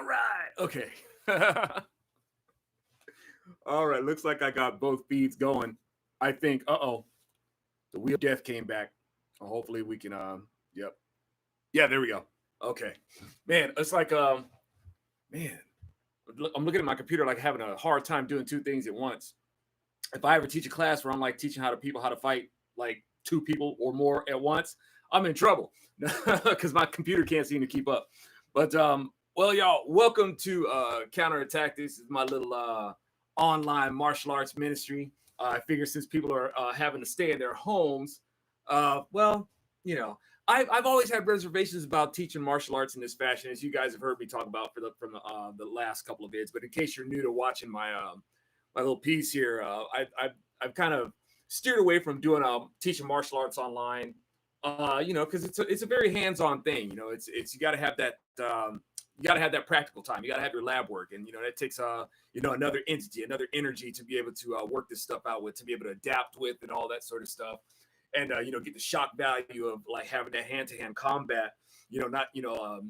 All right. Okay. All right. Looks like I got both feeds going. I think. Uh-oh. The wheel of death came back. Hopefully we can. Yep. Yeah. There we go. Okay. Man, it's like man. I'm looking at my computer like having a hard time doing two things at once. If I ever teach a class where I'm like teaching how to fight like two people or more at once, I'm in trouble because my computer can't seem to keep up. But well, y'all, welcome to Counter-AtTactics. This is my little online martial arts ministry. I figure since people are having to stay in their homes, well, you know, I've always had reservations about teaching martial arts in this fashion, as you guys have heard me talk about from the last couple of vids. But in case you're new to watching my little piece here, I've kind of steered away from doing teaching martial arts online. Because it's a very hands-on thing. It's you got to have that practical time. You got to have your lab work, and that takes another entity, another energy to be able to work this stuff out with, to be able to adapt with, and all that sort of stuff. And get the shock value of like having that hand-to-hand combat. Not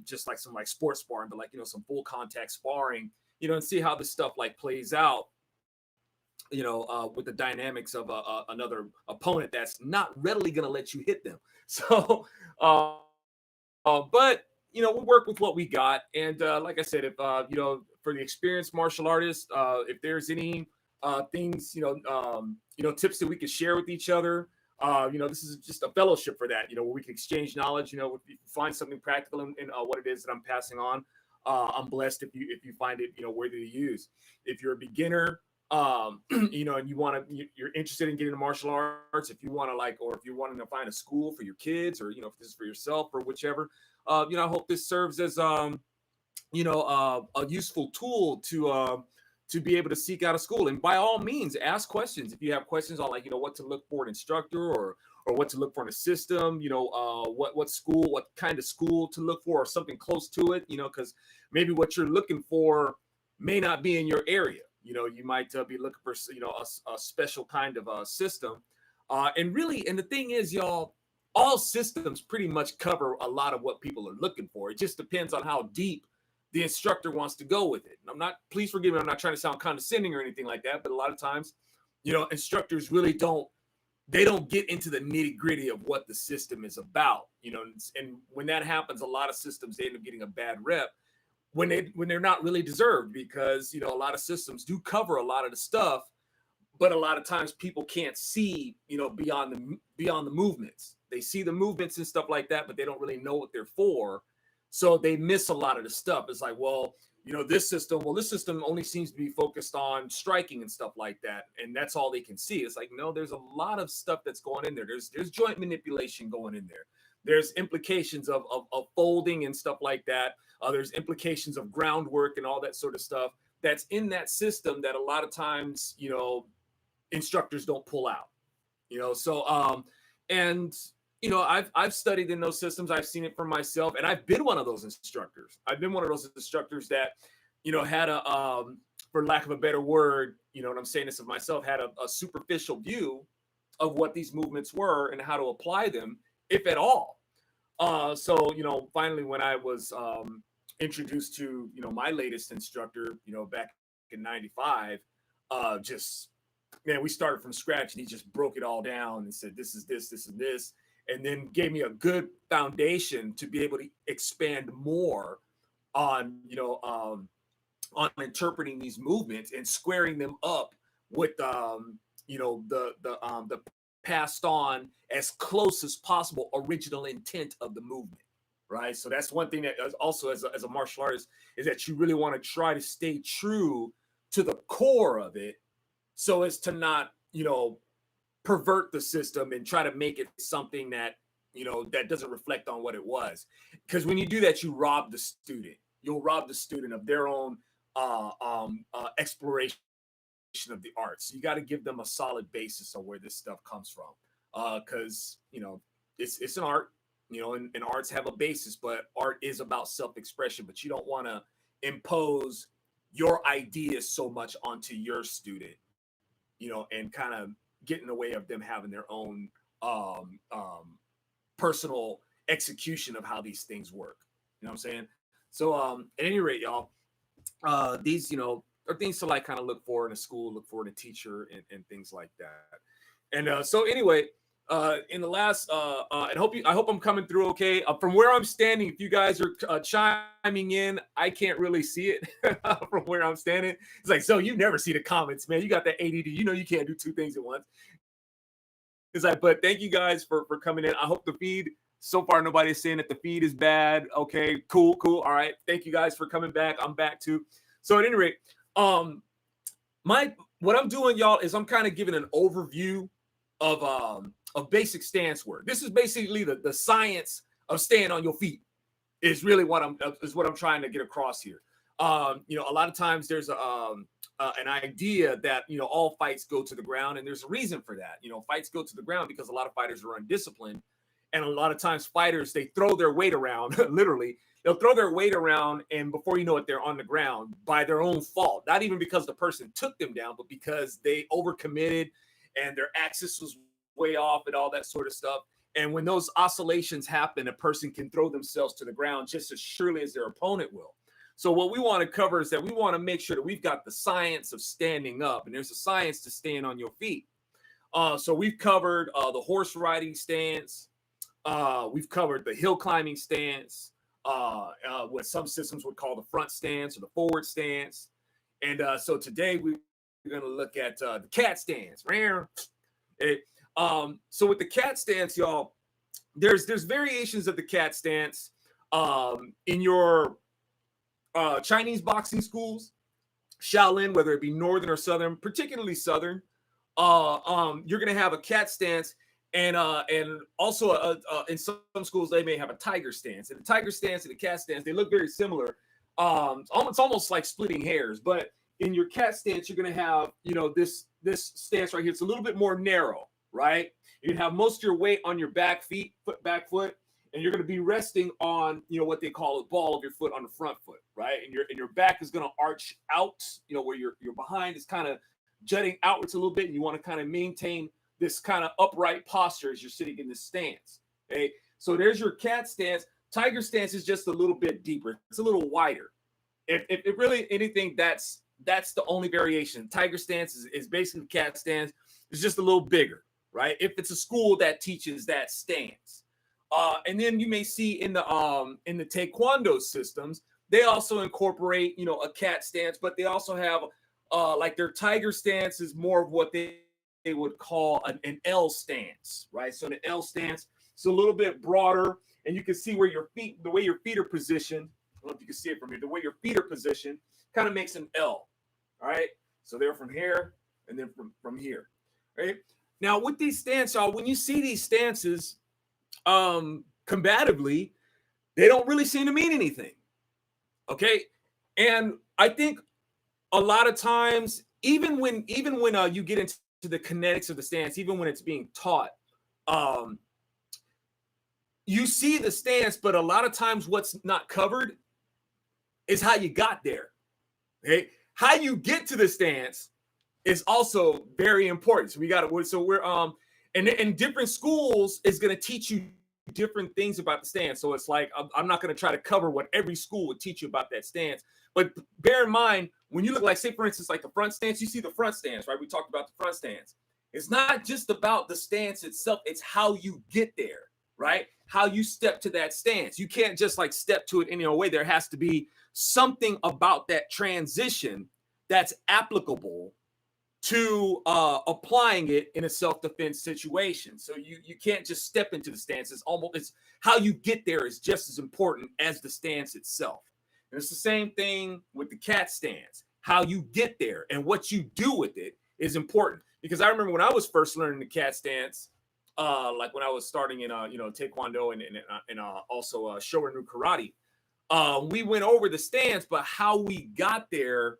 just like some like sports sparring, but like some full contact sparring. And see how this stuff like plays out. With the dynamics of another opponent that's not readily going to let you hit them. So, but we'll work with what we got. And like I said, if for the experienced martial artist, if there's any things, tips that we could share with each other, this is just a fellowship for that. Where we can exchange knowledge. If you find something practical in what it is that I'm passing on, I'm blessed if you find it worthy to use. If you're a beginner, and you're interested in getting into martial arts, if you want to or if you're wanting to find a school for your kids, or if this is for yourself or whichever, I hope this serves as a useful tool to be able to seek out a school. And by all means, ask questions if you have questions on what to look for an instructor, or what to look for in a system, what school, what kind of school to look for, or something close to it, because maybe what you're looking for may not be in your area. You might be looking for a special kind of system, and the thing is, y'all, all systems pretty much cover a lot of what people are looking for. It just depends on how deep the instructor wants to go with it. And please forgive me, I'm not trying to sound condescending or anything like that, but a lot of times, instructors really don't get into the nitty gritty of what the system is about. And when that happens, a lot of systems, they end up getting a bad rep when they're not really deserved, because a lot of systems do cover a lot of the stuff, but a lot of times people can't see beyond the movements. They see the movements and stuff like that, but they don't really know what they're for, so they miss a lot of the stuff. It's like, well, this system only seems to be focused on striking and stuff like that, and that's all they can see. It's like, no, there's a lot of stuff that's going in there. There's joint manipulation going in there. There's implications of folding and stuff like that. There's implications of groundwork and all that sort of stuff that's in that system that a lot of times, instructors don't pull out. I've studied in those systems. I've seen it for myself, and I've been one of those instructors. I've been one of those instructors that, had a, for lack of a better word, and I'm saying this of myself, had a superficial view of what these movements were and how to apply them, if at all. Finally, when I was introduced to, my latest instructor, back in '95, we started from scratch, and he just broke it all down and said, this is this, this is this, and then gave me a good foundation to be able to expand more on, on interpreting these movements and squaring them up with, the passed on as close as possible original intent of the movement, right? So that's one thing that also as a martial artist is that you really want to try to stay true to the core of it, so as to not pervert the system and try to make it something that that doesn't reflect on what it was. Because when you do that, you rob the student. You'll rob the student of their own exploration of the arts. So you got to give them a solid basis of where this stuff comes from, because it's an art, and arts have a basis, but art is about self-expression. But you don't want to impose your ideas so much onto your student, and kind of get in the way of them having their own personal execution of how these things work. You know what I'm saying? So at any rate, y'all, these, are things to like kind of look for in a school, look for in a teacher, and things like that. And so anyway, in the last, and I hope I'm coming through okay. From where I'm standing, if you guys are chiming in, I can't really see it from where I'm standing. It's like, so you never see the comments, man. You got that ADD. You can't do two things at once. It's like, but thank you guys for coming in. I hope the feed, so far nobody's saying that the feed is bad. Okay, cool. All right. Thank you guys for coming back. I'm back too. So at any rate, what I'm doing, y'all, is I'm kind of giving an overview of basic stance work. This is basically the science of staying on your feet is really what I'm trying to get across here. A lot of times there's an idea that all fights go to the ground, and there's a reason for that. Fights go to the ground because a lot of fighters are undisciplined, and a lot of times fighters, they throw their weight around. Literally, they'll throw their weight around, and before you know it, they're on the ground by their own fault. Not even because the person took them down, but because they overcommitted and their axis was way off and all that sort of stuff. And when those oscillations happen, a person can throw themselves to the ground just as surely as their opponent will. So what we want to cover is that we want to make sure that we've got the science of standing up, and there's a science to staying on your feet. So we've covered the horse riding stance. We've covered the hill climbing stance, what some systems would call the front stance or the forward stance. And so today we're going to look at the cat stance. So with the cat stance, y'all, there's variations of the cat stance in your Chinese boxing schools, Shaolin, whether it be northern or southern, particularly southern. You're going to have a cat stance, and also in some schools they may have a tiger stance. And the tiger stance and the cat stance, they look very similar. It's almost like splitting hairs. But in your cat stance, you're going to have this stance right here. It's a little bit more narrow, right? You have most of your weight on your back foot, and you're going to be resting on what they call the ball of your foot on the front foot, right? And your back is going to arch out, where your behind is kind of jutting outwards a little bit, and you want to kind of maintain this kind of upright posture as you're sitting in this stance. Okay, so there's your cat stance. Tiger stance is just a little bit deeper. It's a little wider. If really anything, that's the only variation. Tiger stance is basically cat stance. It's just a little bigger, right? If it's a school that teaches that stance. And then you may see in the Taekwondo systems, they also incorporate, a cat stance, but they also have like their tiger stance is more of what they would call an L stance, right? So the L stance is a little bit broader, and you can see where the way your feet are positioned. I don't know if you can see it from here. The way your feet are positioned kind of makes an L, all right? So they're from here and then from here, right? Now with these stances, y'all, when you see these stances, combatively, they don't really seem to mean anything. Okay. And I think a lot of times, even when you get into the kinetics of the stance, even when it's being taught, you see the stance, but a lot of times what's not covered is how you got there. Okay. How you get to the stance is also very important. So we're and different schools is going to teach you different things about the stance. So it's like, I'm not going to try to cover what every school would teach you about that stance. But bear in mind, when you look like, say, for instance, like the front stance, you see the front stance, right? We talked about the front stance. It's not just about the stance itself. It's how you get there, right? How you step to that stance. You can't just like step to it any way. There has to be something about that transition that's applicable to applying it in a self-defense situation. So you can't just step into the stance. It's how you get there is just as important as the stance itself. And it's the same thing with the cat stance. How you get there and what you do with it is important. Because I remember when I was first learning the cat stance, like when I was starting in Taekwondo and also Shorin-ryu karate, we went over the stance, but how we got there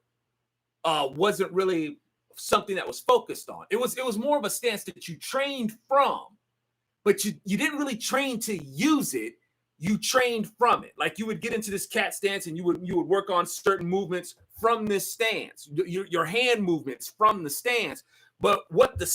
wasn't really something that was focused on. It was more of a stance that you trained from, but you didn't really train to use it. You trained from it. Like you would get into this cat stance and you would work on certain movements from this stance, your hand movements from the stance. But what the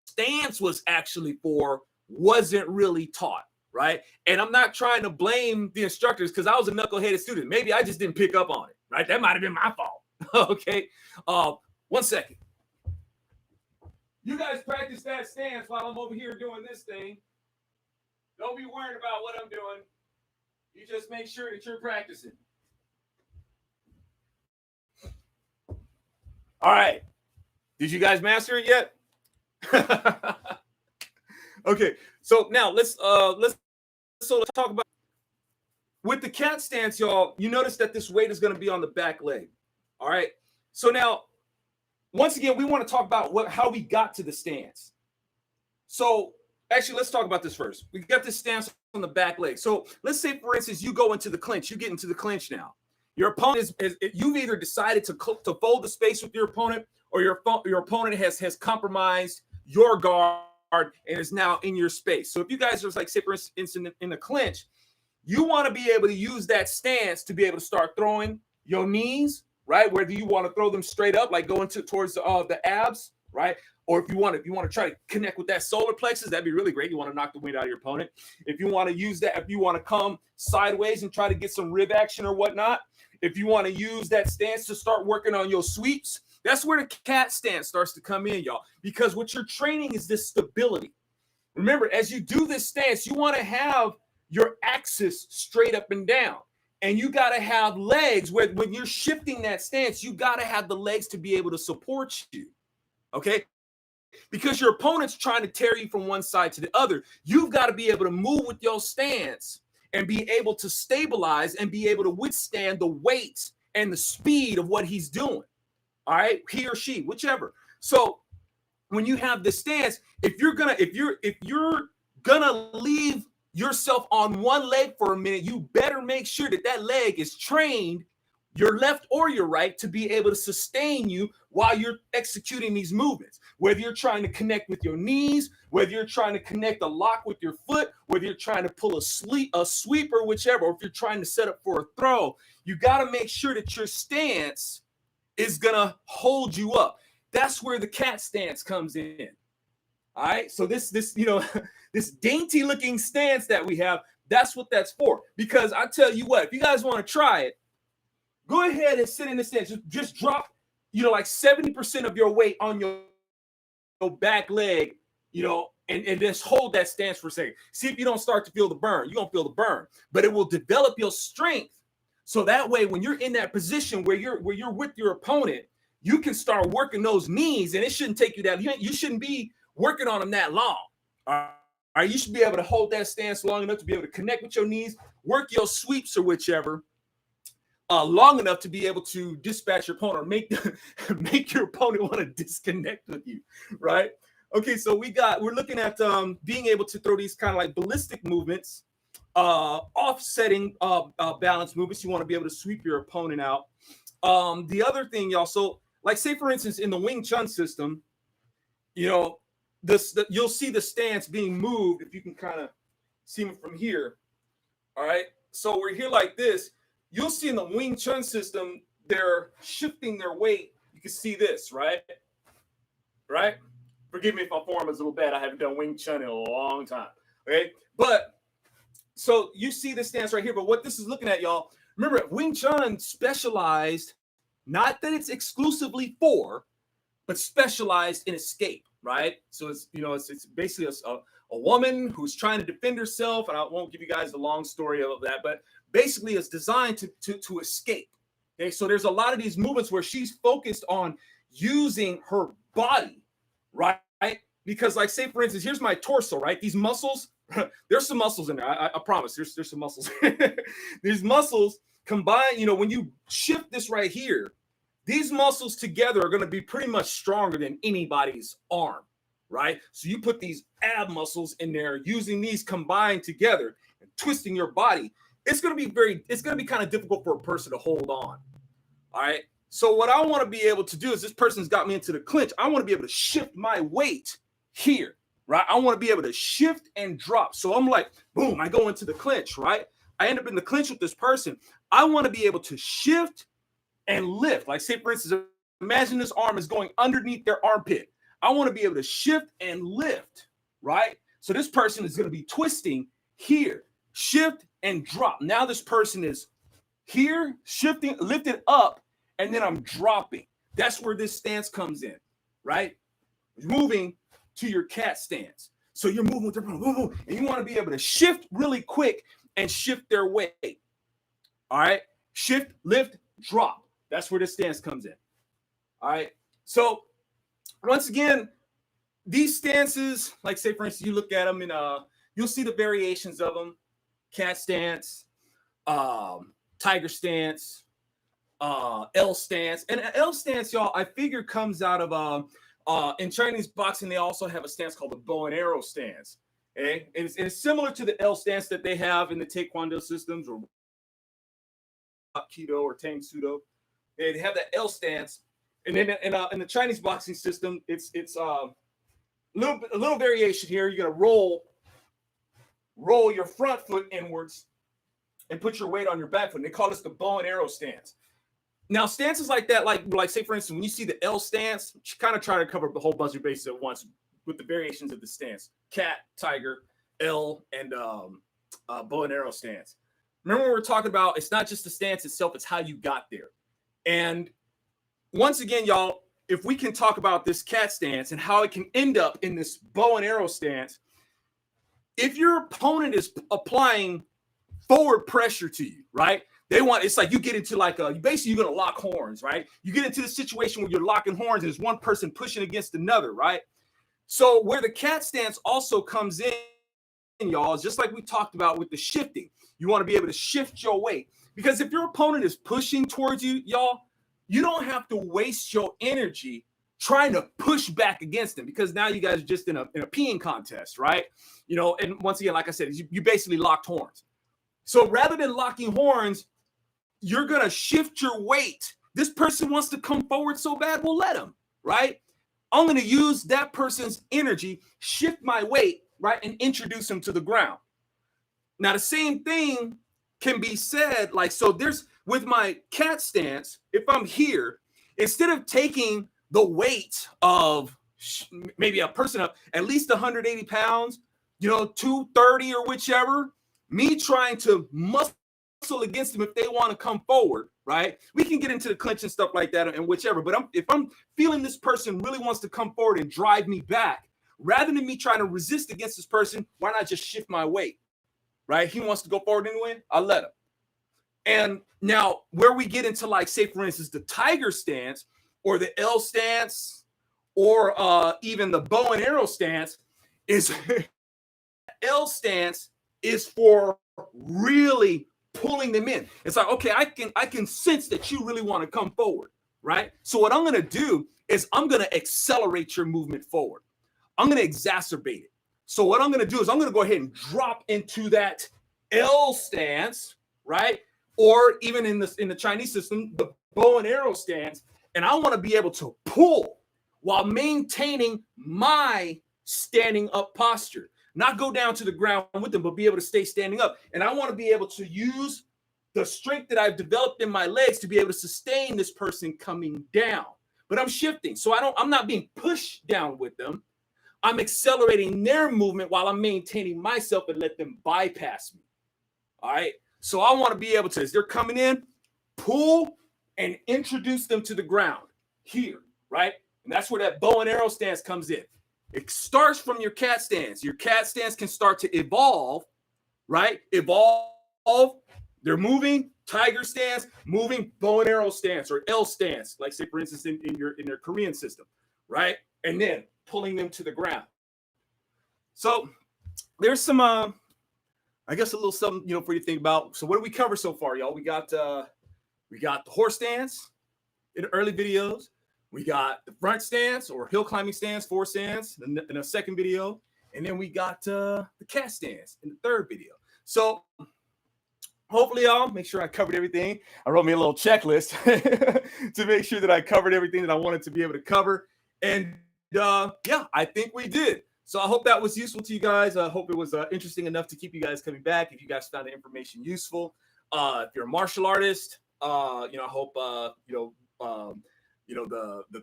stance was actually for wasn't really taught, right? And I'm not trying to blame the instructors because I was a knuckleheaded student. Maybe I just didn't pick up on it, right? That might have been my fault. Okay. 1 second. You guys practice that stance while I'm over here doing this thing. Don't be worried about what I'm doing. You just make sure that you're practicing. All right. Did you guys master it yet? Okay. So now let's talk about with the cat stance, y'all. You notice that this weight is going to be on the back leg. All right. So now, once again, we want to talk about how we got to the stance. So actually, let's talk about this first. We got this stance on the back leg. So let's say, for instance, you go into the clinch. You get into the clinch now. Your opponent you've either decided to fold the space with your opponent, or your opponent has compromised your guard and is now in your space. So if you guys are, like, say, for instance, in the clinch, you want to be able to use that stance to be able to start throwing your knees, right? Whether you want to throw them straight up, like going towards the abs, right? Or if you want to try to connect with that solar plexus, that'd be really great. You want to knock the wind out of your opponent. If you want to use that, if you want to come sideways and try to get some rib action or whatnot, if you want to use that stance to start working on your sweeps, that's where the cat stance starts to come in, y'all. Because what you're training is this stability. Remember, as you do this stance, you want to have your axis straight up and down. And you got to have legs where when you're shifting that stance, you got to have the legs to be able to support you. Okay? Because your opponent's trying to tear you from one side to the other. You've got to be able to move with your stance and be able to stabilize and be able to withstand the weight and the speed of what he's doing. All right, he or she, whichever. So when you have the stance, if you're gonna leave yourself on one leg for a minute, you better make sure that leg is trained, your left or your right, to be able to sustain you while you're executing these movements. Whether you're trying to connect with your knees, whether you're trying to connect a lock with your foot, whether you're trying to pull a sweep or whichever, or if you're trying to set up for a throw, you got to make sure that your stance is gonna hold you up. That's where the cat stance comes in. All right. So this this dainty looking stance that we have, that's what that's for. Because I tell you what, if you guys want to try it, go ahead and sit in the stance. Just drop, like 70% of your weight on your back leg, and just hold that stance for a second. See if you don't start to feel the burn. You're gonna feel the burn, but it will develop your strength. So that way, when you're in that position where you're with your opponent, you can start working those knees, and it shouldn't take you that. You shouldn't be working on them that long. All right, you should be able to hold that stance long enough to be able to connect with your knees, work your sweeps or whichever, long enough to be able to dispatch your opponent, or make your opponent want to disconnect with you, right? Okay, so we're looking at being able to throw these kind of like ballistic movements. Offsetting balance movements. You want to be able to sweep your opponent out. The other thing, y'all, so like say for instance in the Wing Chun system, you'll see the stance being moved. If you can kind of see it from here, all right. So we're here like this. You'll see in the Wing Chun system they're shifting their weight. You can see this, right? Right. Forgive me if my form is a little bad. I haven't done Wing Chun in a long time. Okay, but so you see the stance right here, but what this is looking at, y'all, remember Wing Chun specialized, not that it's exclusively for, but specialized in escape, right? So it's basically a woman who's trying to defend herself, and I won't give you guys the long story of that, but basically it's designed to escape. Okay, so there's a lot of these movements where she's focused on using her body, right? Because like say for instance, here's my torso, right? These muscles. There's some muscles in there. I promise. There's some muscles. These muscles combine. When you shift this right here, these muscles together are going to be pretty much stronger than anybody's arm, right? So you put these ab muscles in there, using these combined together and twisting your body. It's going to be kind of difficult for a person to hold on. All right. So what I want to be able to do is, this person's got me into the clinch. I want to be able to shift my weight here. Right, I want to be able to shift and drop. So I'm like, boom, I go into the clinch, right? I end up in the clinch with this person. I want to be able to shift and lift. Like say, for instance, imagine this arm is going underneath their armpit. I want to be able to shift and lift, right? So this person is going to be twisting here, shift and drop. Now this person is here, shifting, lifted up, and then I'm dropping. That's where this stance comes in, right? Moving to your cat stance. So you're moving with and you want to be able to shift really quick and shift their weight. All right, shift, lift, drop. That's where this stance comes in. All right, so once again, these stances, like say for instance, you look at them and you'll see the variations of them: cat stance, tiger stance, L stance. And an L stance, y'all, I figure comes out of in Chinese boxing, they also have a stance called the bow and arrow stance. Okay, it's similar to the L stance that they have in the Taekwondo systems or Kido or Tang Sudo. They have that L stance, and then in the Chinese boxing system, it's a little variation here. You're gonna roll your front foot inwards and put your weight on your back foot. And they call this the bow and arrow stance. Now, stances like that, like say for instance, when you see the L stance, you kind of try to cover the whole bunch of bases at once with the variations of the stance: cat, tiger, L, and bow and arrow stance. Remember, we're talking about it's not just the stance itself; it's how you got there. And once again, y'all, if we can talk about this cat stance and how it can end up in this bow and arrow stance, if your opponent is applying forward pressure to you, right? It's like you get into like basically you're gonna lock horns, right? You get into the situation where you're locking horns and there's one person pushing against another, right? So where the cat stance also comes in, y'all, is just like we talked about with the shifting. You want to be able to shift your weight, because if your opponent is pushing towards you, y'all, you don't have to waste your energy trying to push back against them, because now you guys are just in a peeing contest, right? You know, and once again, like I said, you basically locked horns. So rather than locking horns, you're going to shift your weight. This person wants to come forward so bad, we'll let him, right? I'm going to use that person's energy, shift my weight, right, and introduce him to the ground. Now, the same thing can be said, like, so there's, with my cat stance, if I'm here, instead of taking the weight of maybe a person up at least 180 pounds, 230 or whichever, me trying to muscle against them if they want to come forward, right? We can get into the clinch and stuff like that and whichever, but if I'm feeling this person really wants to come forward and drive me back, rather than me trying to resist against this person, why not just shift my weight, right? He wants to go forward anyway, I'll let him. And now where we get into, like, say, for instance, the tiger stance or the L stance or even the bow and arrow stance is L stance is for really pulling them in. It's like, okay, I can sense that you really want to come forward, right? So what I'm going to do is I'm going to accelerate your movement forward. I'm going to exacerbate it. So what I'm going to do is I'm going to go ahead and drop into that L stance, right? Or even in the Chinese system, the bow and arrow stance, and I want to be able to pull while maintaining my standing up posture. Not go down to the ground with them, but be able to stay standing up. And I want to be able to use the strength that I've developed in my legs to be able to sustain this person coming down. But I'm shifting. So I'm not being pushed down with them. I'm accelerating their movement while I'm maintaining myself and let them bypass me. All right. So I want to be able to, as they're coming in, pull and introduce them to the ground here, right? And that's where that bow and arrow stance comes in. It starts from your cat stance. Your cat stance can start to evolve, right? Evolve. They're moving, tiger stance, moving, bow and arrow stance or L stance, like say for instance in your Korean system, right? And then pulling them to the ground. So there's some, I guess a little something for you to think about. So what did we cover so far, y'all? We got the horse stance in the early videos. We got the front stance or hill climbing stance, forward stance in a second video. And then we got the cat stance in the third video. So hopefully, y'all, make sure I covered everything. I wrote me a little checklist to make sure that I covered everything that I wanted to be able to cover. And yeah, I think we did. So I hope that was useful to you guys. I hope it was interesting enough to keep you guys coming back. If you guys found the information useful, if you're a martial artist, I hope the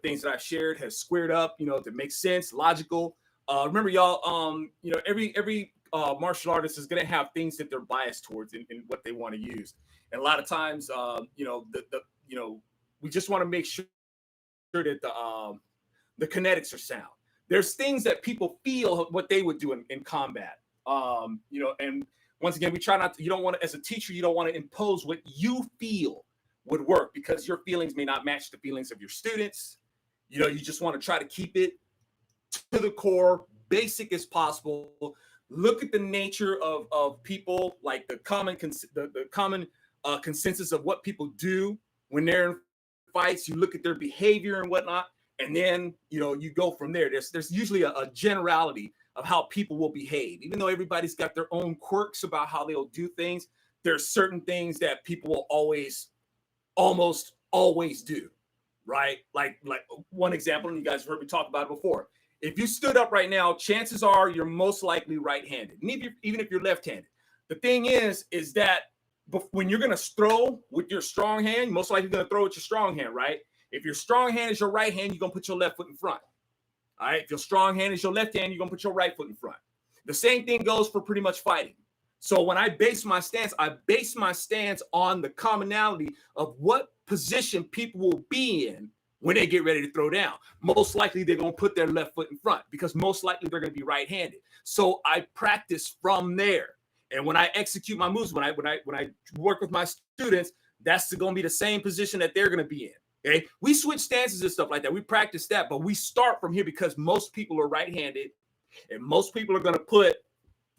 things that I shared has squared up, to make sense, logical. Remember, y'all, every martial artist is going to have things that they're biased towards in what they want to use. And a lot of times, we just want to make sure that the kinetics are sound. There's things that people feel what they would do in combat. And once again, we try not to, you don't want to, as a teacher, you don't want to impose what you feel would work because your feelings may not match the feelings of your students. You just want to try to keep it to the core, basic as possible. Look at the nature of people, like the common consensus of what people do when they're in fights. You look at their behavior and whatnot, and then you go from there. There's usually a generality of how people will behave, even though everybody's got their own quirks about how they'll do things. There's certain things that people will almost always do, right? Like one example, and you guys have heard me talk about it before. If you stood up right now, chances are you're most likely right-handed, and even if you're left-handed. The thing is that when you're going to throw with your strong hand, you're most likely going to throw with your strong hand, right? If your strong hand is your right hand, you're going to put your left foot in front. All right. If your strong hand is your left hand, you're going to put your right foot in front. The same thing goes for pretty much fighting. So when I base my stance on the commonality of what position people will be in when they get ready to throw down. Most likely they're going to put their left foot in front because most likely they're going to be right-handed. So I practice from there. And when I execute my moves, when I work with my students, that's going to be the same position that they're going to be in. Okay, we switch stances and stuff like that. We practice that, but we start from here because most people are right-handed, and most people are going to put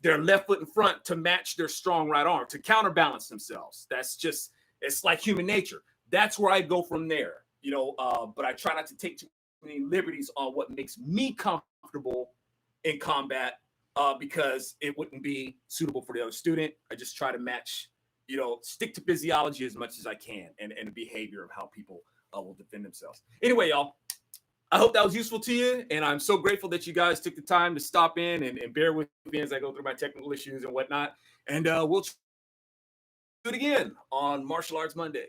their left foot in front to match their strong right arm, to counterbalance themselves. It's like human nature. That's where I go from there, but I try not to take too many liberties on what makes me comfortable in combat because it wouldn't be suitable for the other student. I just try to match, stick to physiology as much as I can and the behavior of how people will defend themselves. Anyway, y'all, I hope that was useful to you, and I'm so grateful that you guys took the time to stop in and bear with me as I go through my technical issues and whatnot. And we'll do it again on Martial Arts Monday.